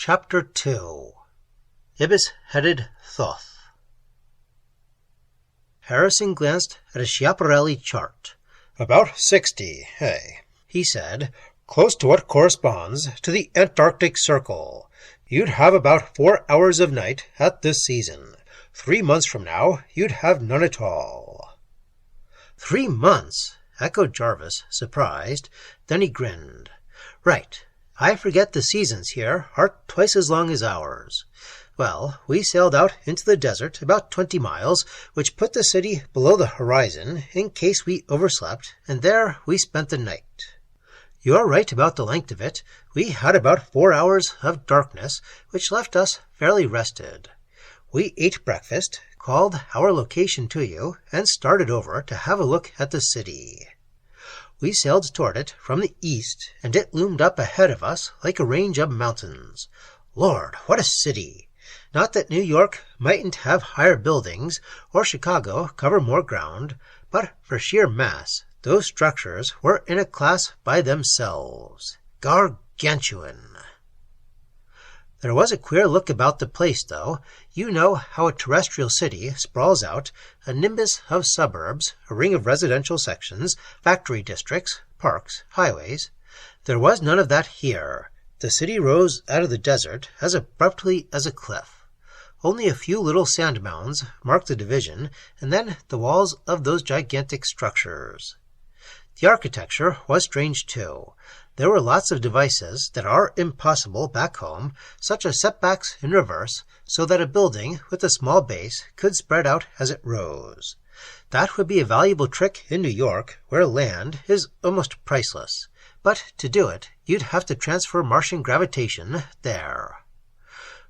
Chapter 2 Ibis-headed Thoth. Harrison glanced at a Schiaparelli chart. "About 60, he said. "Close to what corresponds to the Antarctic Circle. You'd have about 4 hours of night at this season. 3 months from now, you'd have none at all." 3 months? Echoed Jarvis, surprised. Then he grinned. Right. I forget the seasons here are twice as long as ours. Well, we sailed out into the desert about 20 miles, which put the city below the horizon in case we overslept, and there we spent the night. You're right about the length of it. We had about 4 hours of darkness, which left us fairly rested. We ate breakfast, called our location to you, and started over to have a look at the city. We sailed toward it from the east, and it loomed up ahead of us like a range of mountains. Lord, what a city! Not that New York mightn't have higher buildings, or Chicago cover more ground, but for sheer mass, those structures were in a class by themselves. Gargantuan! There was a queer look about the place, though. You know how a terrestrial city sprawls out, a nimbus of suburbs, a ring of residential sections, factory districts, parks, highways. There was none of that here. The city rose out of the desert as abruptly as a cliff. Only a few little sand mounds marked the division, and then the walls of those gigantic structures. The architecture was strange, too. There were lots of devices that are impossible back home, such as setbacks in reverse, so that a building with a small base could spread out as it rose. That would be a valuable trick in New York, where land is almost priceless. But to do it, you'd have to transfer Martian gravitation there.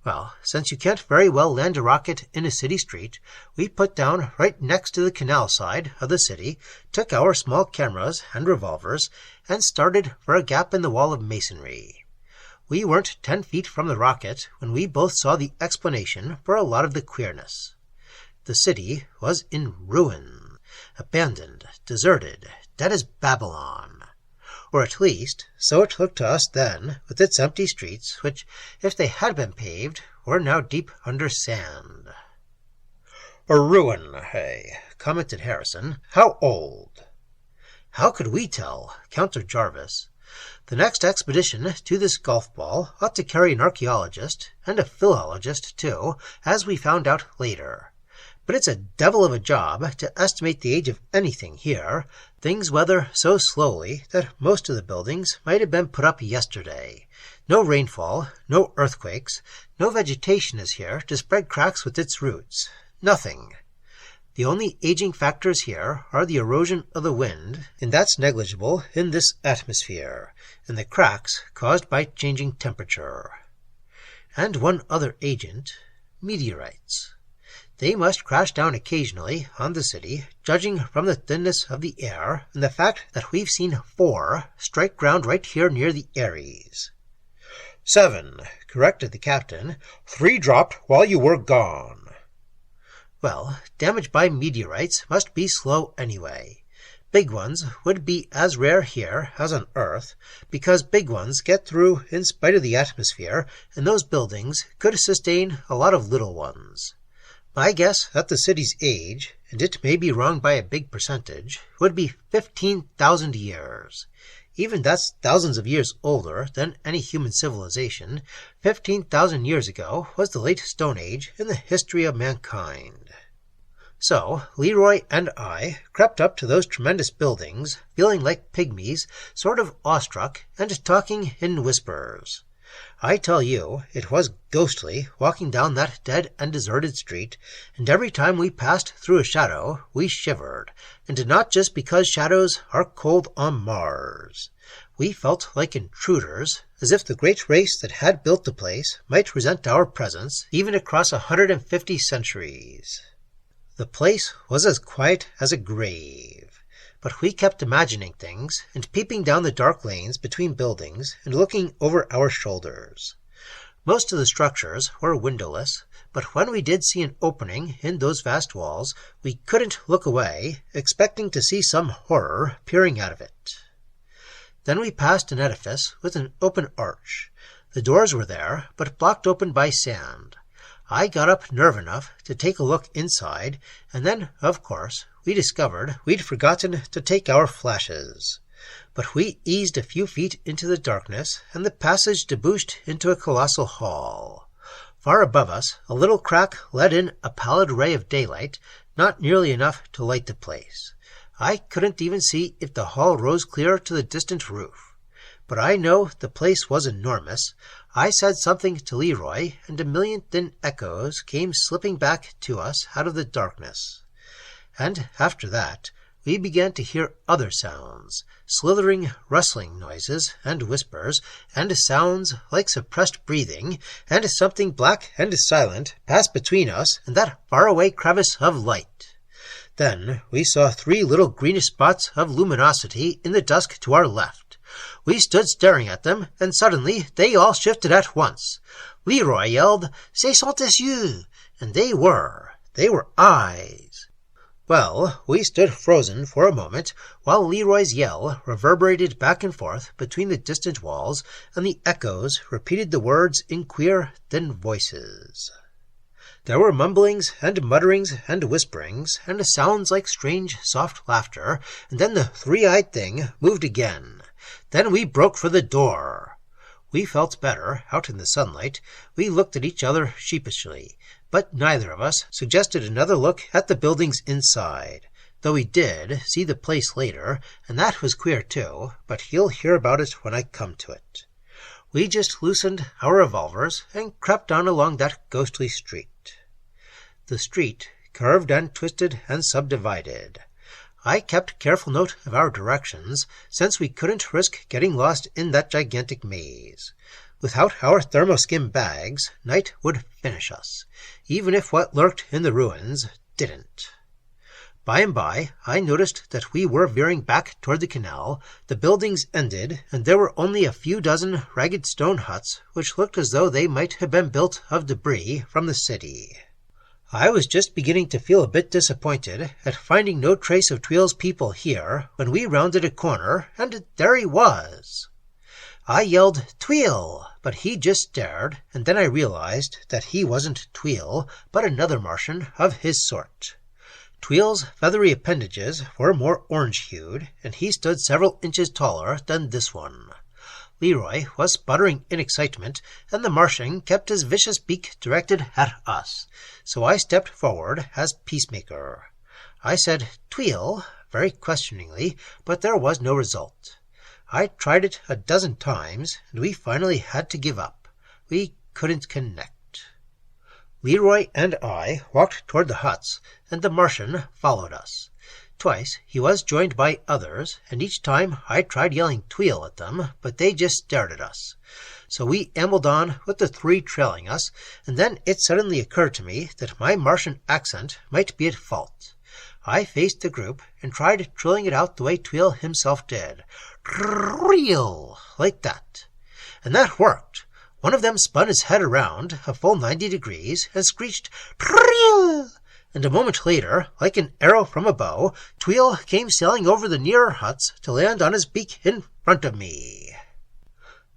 Well, since you can't very well land a rocket in a city street, we put down right next to the canal side of the city, took our small cameras and revolvers, and started for a gap in the wall of masonry. We weren't 10 feet from the rocket when we both saw the explanation for a lot of the queerness. The city was in ruin, abandoned, deserted, dead as Babylon. Or at least, so it looked to us then, with its empty streets, which, if they had been paved, were now deep under sand. "A ruin, commented Harrison. "How old?" "How could we tell?" countered Jarvis. "The next expedition to this golf ball ought to carry an archaeologist, and a philologist, too, as we found out later. But it's a devil of a job to estimate the age of anything here. Things weather so slowly that most of the buildings might have been put up yesterday. No rainfall, no earthquakes, no vegetation is here to spread cracks with its roots. Nothing. The only aging factors here are the erosion of the wind, and that's negligible in this atmosphere, and the cracks caused by changing temperature. And one other agent, meteorites. They must crash down occasionally on the city, judging from the thinness of the air and the fact that we've seen 4 strike ground right here near the Aries." 7, corrected the captain. 3 dropped while you were gone." Well, damage by meteorites must be slow anyway. Big ones would be as rare here as on Earth, because big ones get through in spite of the atmosphere, and those buildings could sustain a lot of little ones. My guess at the city's age, and it may be wrong by a big percentage, would be 15,000 years. Even that's thousands of years older than any human civilization. 15,000 years ago was the late Stone Age in the history of mankind. So, Leroy and I crept up to those tremendous buildings, feeling like pygmies, sort of awestruck, and talking in whispers. I tell you, it was ghostly walking down that dead and deserted street, and every time we passed through a shadow, we shivered, and not just because shadows are cold on Mars. We felt like intruders, as if the great race that had built the place might resent our presence, even across 150 centuries. The place was as quiet as a grave. But we kept imagining things, and peeping down the dark lanes between buildings, and looking over our shoulders. Most of the structures were windowless, but when we did see an opening in those vast walls, we couldn't look away, expecting to see some horror peering out of it. Then we passed an edifice with an open arch. The doors were there, but blocked open by sand. I got up nerve enough to take a look inside, and then, of course, we discovered we'd forgotten to take our flashes. But we eased a few feet into the darkness, and the passage debouched into a colossal hall. Far above us, a little crack let in a pallid ray of daylight, not nearly enough to light the place. I couldn't even see if the hall rose clear to the distant roof. But I know the place was enormous. I said something to Leroy, and a million thin echoes came slipping back to us out of the darkness. And after that, we began to hear other sounds, slithering, rustling noises, and whispers, and sounds like suppressed breathing, and something black and silent passed between us and that faraway crevice of light. Then we saw 3 little greenish spots of luminosity in the dusk to our left. We stood staring at them, and suddenly they all shifted at once. Leroy yelled, "Ce sont des yeux!" And they were eyes. Well, we stood frozen for a moment, while Leroy's yell reverberated back and forth between the distant walls, and the echoes repeated the words in queer, thin voices. There were mumblings and mutterings and whisperings, and sounds like strange, soft laughter, and then the 3-eyed thing moved again. Then we broke for the door. We felt better, out in the sunlight. We looked at each other sheepishly, but neither of us suggested another look at the buildings inside, though we did see the place later, and that was queer too, but you'll hear about it when I come to it. We just loosened our revolvers and crept on along that ghostly street. The street curved and twisted and subdivided. I kept careful note of our directions, since we couldn't risk getting lost in that gigantic maze. Without our thermoskim bags, night would finish us, even if what lurked in the ruins didn't. By and by, I noticed that we were veering back toward the canal. The buildings ended, and there were only a few dozen ragged stone huts, which looked as though they might have been built of debris from the city. I was just beginning to feel a bit disappointed at finding no trace of Tweel's people here when we rounded a corner, and there he was. I yelled, "Tweel!" but he just stared, and then I realized that he wasn't Tweel, but another Martian of his sort. Tweel's feathery appendages were more orange-hued, and he stood several inches taller than this one. Leroy was sputtering in excitement, and the Martian kept his vicious beak directed at us, so I stepped forward as peacemaker. I said, "Tweel," very questioningly, but there was no result. I tried it a dozen times, and we finally had to give up. We couldn't connect. Leroy and I walked toward the huts, and the Martian followed us. Twice he was joined by others, and each time I tried yelling "Tweel" at them, but they just stared at us. So we ambled on with the 3 trailing us, and then it suddenly occurred to me that my Martian accent might be at fault. I faced the group and tried trilling it out the way Tweel himself did. "Tweel," like that. And that worked. One of them spun his head around a full 90 degrees and screeched, "Tweel!" And a moment later, like an arrow from a bow, Tweel came sailing over the nearer huts to land on his beak in front of me.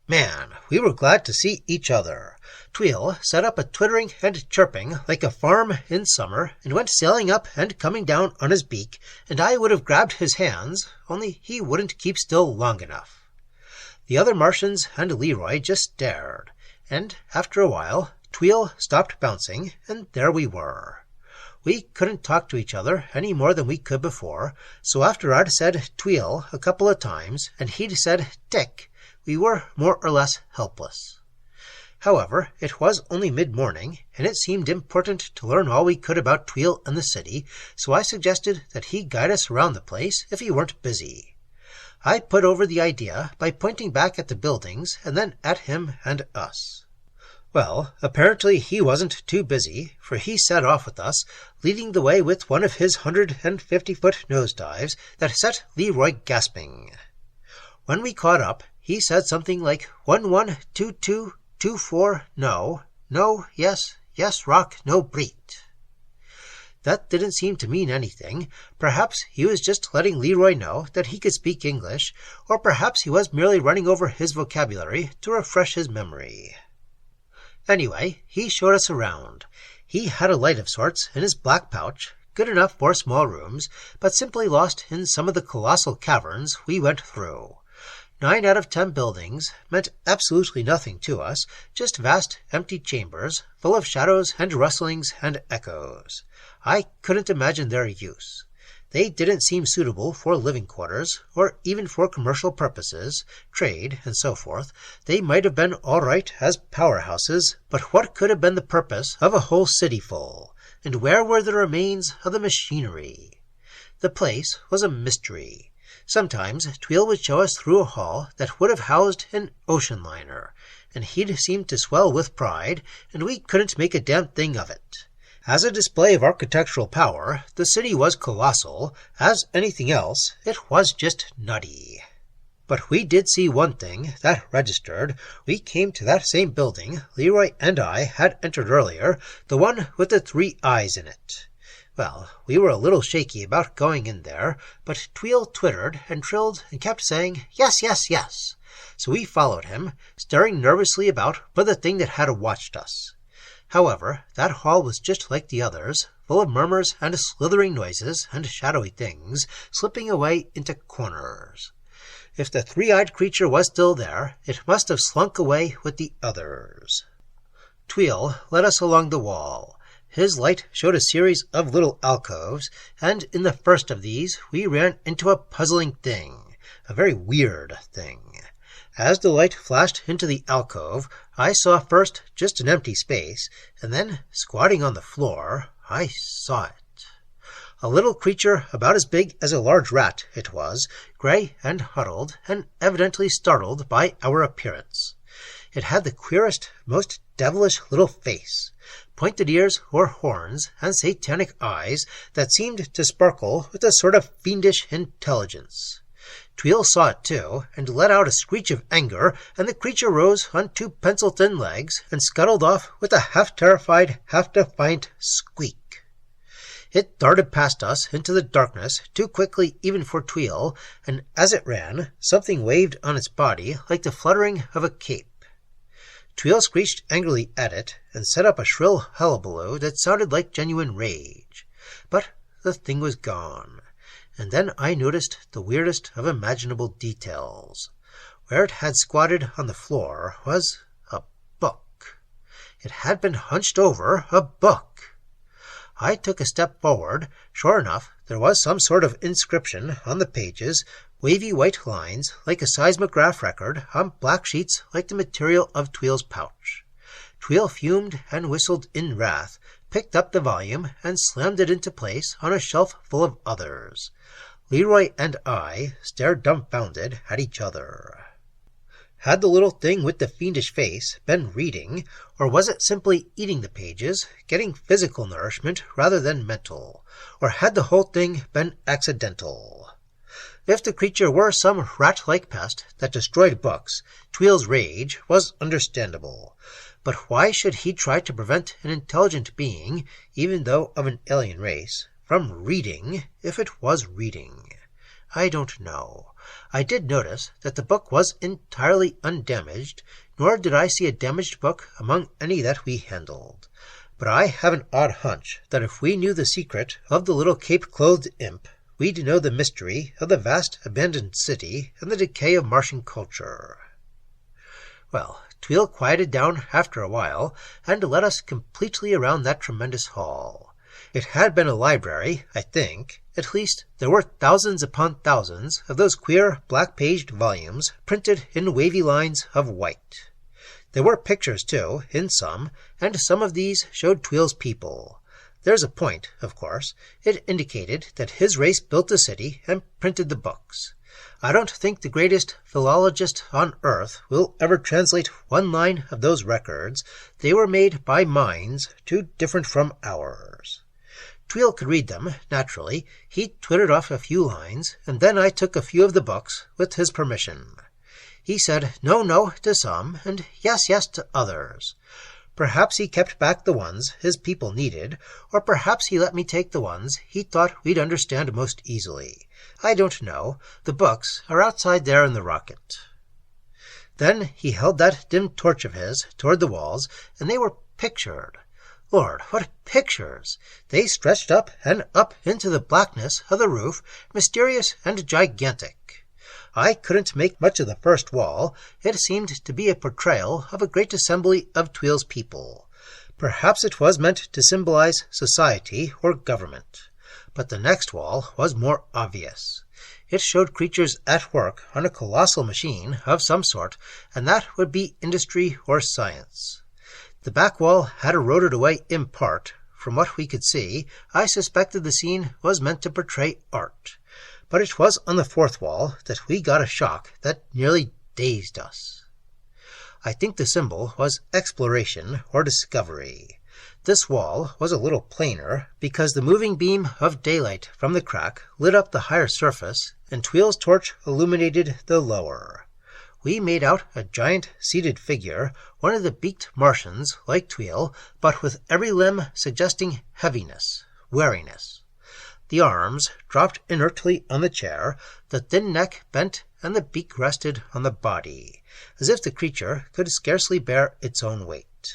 Man, we were glad to see each other. Tweel set up a twittering and chirping like a farm in summer, and went sailing up and coming down on his beak, and I would have grabbed his hands, only he wouldn't keep still long enough. The other Martians and Leroy just stared, and after a while, Tweel stopped bouncing, and there we were. We couldn't talk to each other any more than we could before, so after I'd said "Tweel" a couple of times, and he'd said "Tick," we were more or less helpless. However, it was only mid-morning, and it seemed important to learn all we could about Tweel and the city, so I suggested that he guide us around the place if he weren't busy. I put over the idea by pointing back at the buildings and then at him and us. Well, apparently he wasn't too busy, for he set off with us, leading the way with one of his 150-foot nosedives that set Leroy gasping. When we caught up, he said something like 112224 no, yes, rock, no breat. That didn't seem to mean anything. Perhaps he was just letting Leroy know that he could speak English, or perhaps he was merely running over his vocabulary to refresh his memory. Anyway, he showed us around. He had a light of sorts in his black pouch, good enough for small rooms, but simply lost in some of the colossal caverns we went through. 9 out of 10 buildings meant absolutely nothing to us, just vast empty chambers, full of shadows and rustlings and echoes. I couldn't imagine their use. They didn't seem suitable for living quarters, or even for commercial purposes, trade, and so forth. They might have been all right as powerhouses, but what could have been the purpose of a whole city full? And where were the remains of the machinery? The place was a mystery. Sometimes Tweel would show us through a hall that would have housed an ocean liner, and he'd seem to swell with pride, and we couldn't make a damn thing of it. As a display of architectural power, the city was colossal. As anything else, it was just nutty. But we did see one thing that registered. We came to that same building Leroy and I had entered earlier, the one with the 3 eyes in it. Well, we were a little shaky about going in there, but Tweel twittered and trilled and kept saying, "Yes, yes, yes." So we followed him, staring nervously about for the thing that had watched us. However, that hall was just like the others, full of murmurs and slithering noises and shadowy things slipping away into corners. If the 3-eyed creature was still there, it must have slunk away with the others. Tweel led us along the wall. His light showed a series of little alcoves, and in the first of these we ran into a puzzling thing, a very weird thing. As the light flashed into the alcove, I saw first just an empty space, and then, squatting on the floor, I saw it. A little creature about as big as a large rat it was, gray and huddled, and evidently startled by our appearance. It had the queerest, most devilish little face, pointed ears or horns, and satanic eyes that seemed to sparkle with a sort of fiendish intelligence. Tweel saw it too, and let out a screech of anger, and the creature rose on 2 pencil-thin legs and scuttled off with a half-terrified, half-defiant squeak. It darted past us into the darkness, too quickly even for Tweel, and as it ran, something waved on its body like the fluttering of a cape. Tweel screeched angrily at it, and set up a shrill hullabaloo that sounded like genuine rage. But the thing was gone. And then I noticed the weirdest of imaginable details. Where it had squatted on the floor was a book. It had been hunched over a book. I took a step forward. Sure enough, there was some sort of inscription on the pages, wavy white lines like a seismograph record on black sheets like the material of Tweel's pouch. Tweel fumed and whistled in wrath, picked up the volume, and slammed it into place on a shelf full of others. Leroy and I stared dumbfounded at each other. Had the little thing with the fiendish face been reading, or was it simply eating the pages, getting physical nourishment rather than mental, or had the whole thing been accidental? If the creature were some rat-like pest that destroyed books, Tweel's rage was understandable. But why should he try to prevent an intelligent being, even though of an alien race, from reading, if it was reading? I don't know. I did notice that the book was entirely undamaged, nor did I see a damaged book among any that we handled. But I have an odd hunch that if we knew the secret of the little cape-clothed imp, we'd know the mystery of the vast abandoned city and the decay of Martian culture. Well, Tweel quieted down after a while, and led us completely around that tremendous hall. It had been a library, I think. At least, there were thousands upon thousands of those queer black-paged volumes printed in wavy lines of white. There were pictures, too, in some, and some of these showed Tweel's people. There's a point, of course. It indicated that his race built the city and printed the books. I don't think the greatest philologist on earth will ever translate one line of those records. They were made by minds too different from ours. Tweel could read them, naturally. He twittered off a few lines, and then I took a few of the books with his permission. He said no, no to some, and yes, yes to others. Perhaps he kept back the ones his people needed, or perhaps he let me take the ones he thought we'd understand most easily. I don't know. The books are outside there in the rocket. Then he held that dim torch of his toward the walls, and they were pictured. Lord, what pictures! They stretched up and up into the blackness of the roof, mysterious and gigantic. I couldn't make much of the first wall. It seemed to be a portrayal of a great assembly of Tweel's people. Perhaps it was meant to symbolize society or government. But the next wall was more obvious. It showed creatures at work on a colossal machine of some sort, and that would be industry or science. The back wall had eroded away in part. From what we could see, I suspected the scene was meant to portray art. But it was on the fourth wall that we got a shock that nearly dazed us. I think the symbol was exploration or discovery. This wall was a little plainer because the moving beam of daylight from the crack lit up the higher surface, and Tweel's torch illuminated the lower. We made out a giant seated figure, one of the beaked Martians like Tweel, but with every limb suggesting heaviness, wariness. The arms dropped inertly on the chair, the thin neck bent, and the beak rested on the body, as if the creature could scarcely bear its own weight.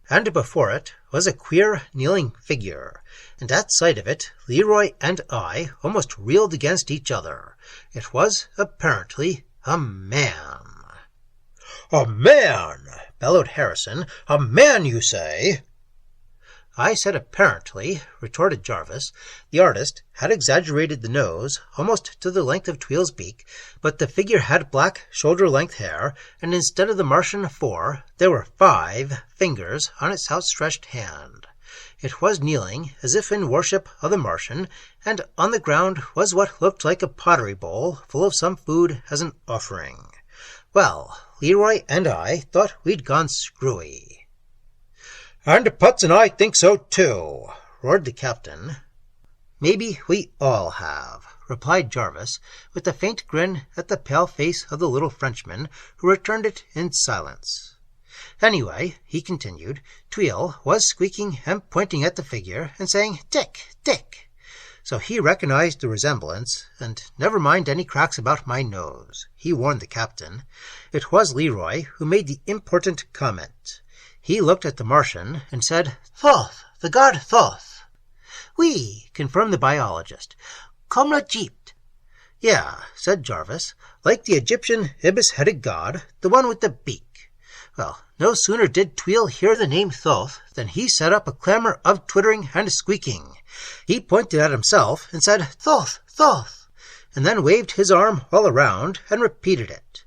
And before it was a queer kneeling figure, and at sight of it Leroy and I almost reeled against each other. It was apparently a man. "A man!" bellowed Harrison. "A man, you say?" I said apparently, retorted Jarvis. The artist had exaggerated the nose almost to the length of Tweel's beak, but the figure had black shoulder-length hair, and instead of the Martian 4, there were 5 fingers on its outstretched hand. It was kneeling, as if in worship of the Martian, and on the ground was what looked like a pottery bowl full of some food as an offering. Well, Leroy and I thought we'd gone screwy. "And Putz and I think so, too," roared the captain. "Maybe we all have," replied Jarvis, with a faint grin at the pale face of the little Frenchman, who returned it in silence. Anyway, he continued, Tweel was squeaking and pointing at the figure and saying, "Dick, Dick." So he recognized the resemblance, and never mind any cracks about my nose, he warned the captain. It was Leroy who made the important comment. He looked at the Martian and said, "Thoth, the god Thoth." "Oui," confirmed the biologist. "Comme l'Egypte." "Yeah," said Jarvis, "like the Egyptian Ibis-headed god, the one with the beak." Well, no sooner did Tweel hear the name Thoth than he set up a clamor of twittering and squeaking. He pointed at himself and said, "Thoth, Thoth," and then waved his arm all around and repeated it.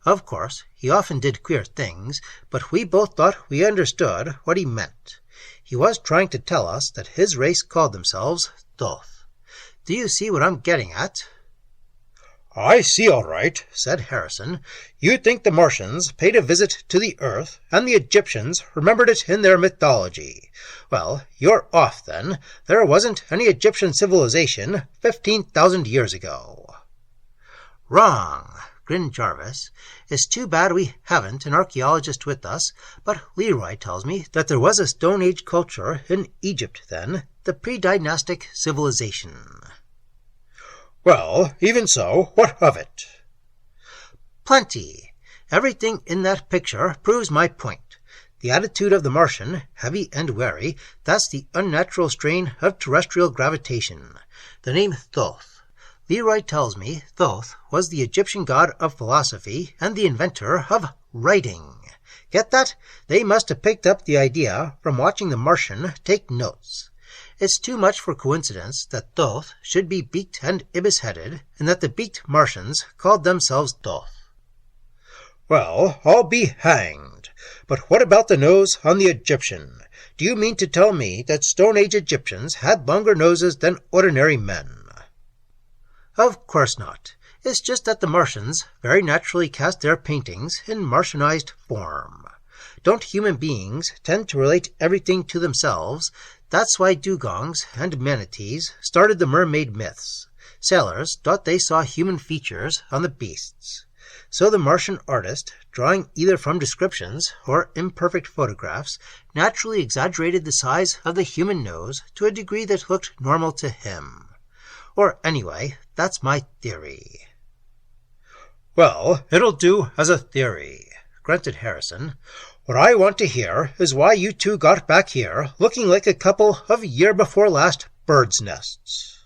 Of course, he often did queer things, but we both thought we understood what he meant. He was trying to tell us that his race called themselves Thoth. Do you see what I'm getting at? "I see all right," said Harrison. "You think the Martians paid a visit to the Earth, and the Egyptians remembered it in their mythology. Well, you're off then. There wasn't any Egyptian civilization 15,000 years ago. "Wrong," grinned Jarvis. "It's too bad we haven't an archaeologist with us, but Leroy tells me that there was a Stone Age culture in Egypt then, the pre-dynastic civilization." "Well, even so, what of it?" "Plenty. Everything in that picture proves my point. The attitude of the Martian, heavy and wary, that's the unnatural strain of terrestrial gravitation. The name Thoth. Leroy tells me Thoth was the Egyptian god of philosophy and the inventor of writing. Get that? They must have picked up the idea from watching the Martian take notes. It's too much for coincidence that Thoth should be beaked and ibis-headed, and that the beaked Martians called themselves Thoth." "Well, I'll be hanged. But what about the nose on the Egyptian? Do you mean to tell me that Stone Age Egyptians had longer noses than ordinary men?" "Of course not. It's just that the Martians very naturally cast their paintings in Martianized form. Don't human beings tend to relate everything to themselves? That's why dugongs and manatees started the mermaid myths. Sailors thought they saw human features on the beasts. So the Martian artist, drawing either from descriptions or imperfect photographs, naturally exaggerated the size of the human nose to a degree that looked normal to him. Or anyway, that's my theory. Well, it'll do as a theory, grunted Harrison. What I want to hear is why you two got back here looking like a couple of year-before-last birds' nests.